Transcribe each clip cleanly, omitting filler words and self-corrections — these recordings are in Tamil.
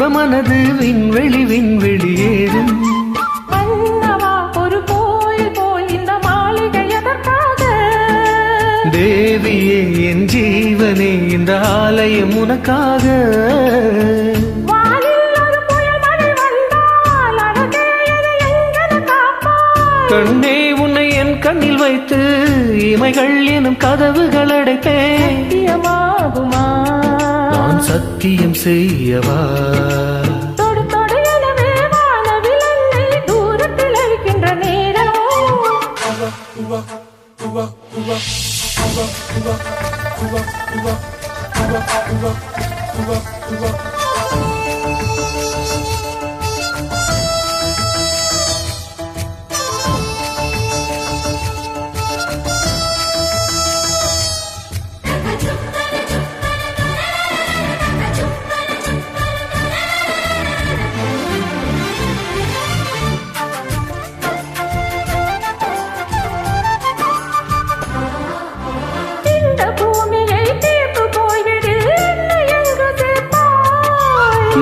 வாலிபமனது விண்வெளி விண்வெளியேறும். ஒரு கோயில் போல் இந்த மாளிகை எதற்காக? தேவியே என் ஜீவனே இந்த ஆலயம் உனக்காக. கண்ணே உன்னை என் கண்ணில் வைத்து இமைகள் எனும் கதவுகள் அடைப்பேன். சத்தியமாகுமா? நான் சத்தியம் செய்யவா? தொடு தொடு எனவே வானவில் என்னை தூரத்தில் அழிக்கின்ற நேரம்.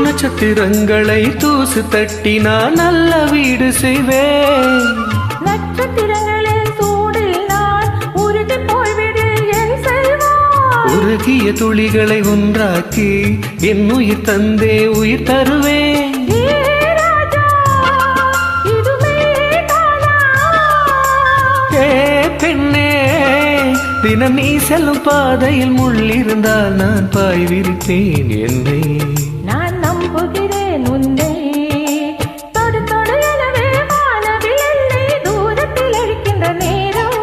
நட்சத்திரங்களை தூசு தட்டி நான் நல்ல வீடு செய்வேன். நட்சத்திரங்களில் சூடில் நான் உருகி போய்விடு என் செல்வம். உருகிய துளிகளை ஒன்றாக்கி என் உயிர் தந்தே உயிர் தருவேன். பெண்ணே தினம் நீ செல்லும் பாதையில் முள்ளிருந்தால் நான் பாய் விரித்தேன் என்னை. நான் நம்புகிறேன் உன்னை. தொடு தொடு எனவே வானவில் என்னை தூரத்தில் அழிக்கின்ற நேரம்.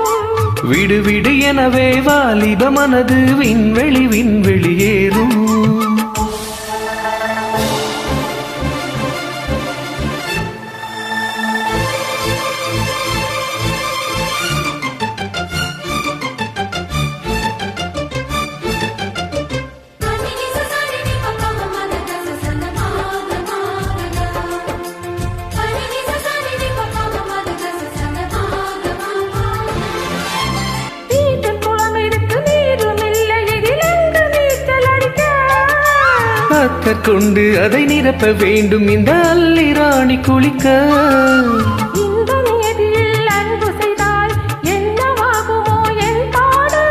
விடு விடு எனவே வாலிபமனது விண்வெளி விண்வெளியேறும். கொண்டு அதை நிரப்ப வேண்டும் இந்த அல்லி ராணி குளிக்க. இந்த நேதியில் அன்பு செய்தால் என்னவாகுமோ என் பாடு?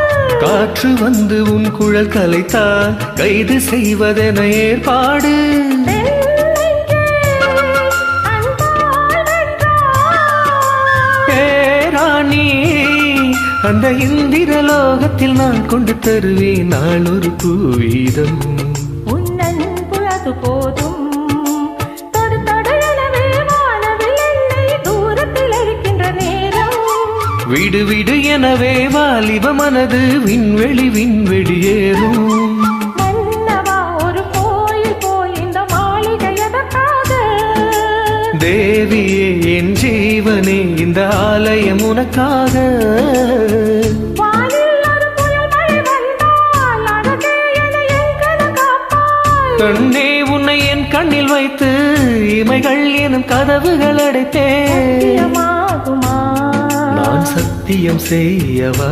காற்று வந்து உன் குழல் கலைத்தால் கைது செய்வதென ஏற்பாடு. ராணி அந்த இந்திர லோகத்தில் நான் கொண்டு தருவேன் நாள் ஒரு பூவீதம். போதும் தொடு தொடு எனவே வானவில் என்னை தூரத்தில் அழிக்கின்ற நேரம். விடு விடு எனவே வாலிபமனது விண்வெளி விண்வெளியேறும். மன்னவா ஒரு கோயில் போல் இந்த மாளிகை எதற்காக? தேவியே என் ஜீவனே இந்த ஆலயம் உனக்காக. கண்ணே உன்னை என் கண்ணில் வைத்து இமைகள் எனும் கதவுகள் அடைத்தேன். நான் சத்தியம் செய்யவா?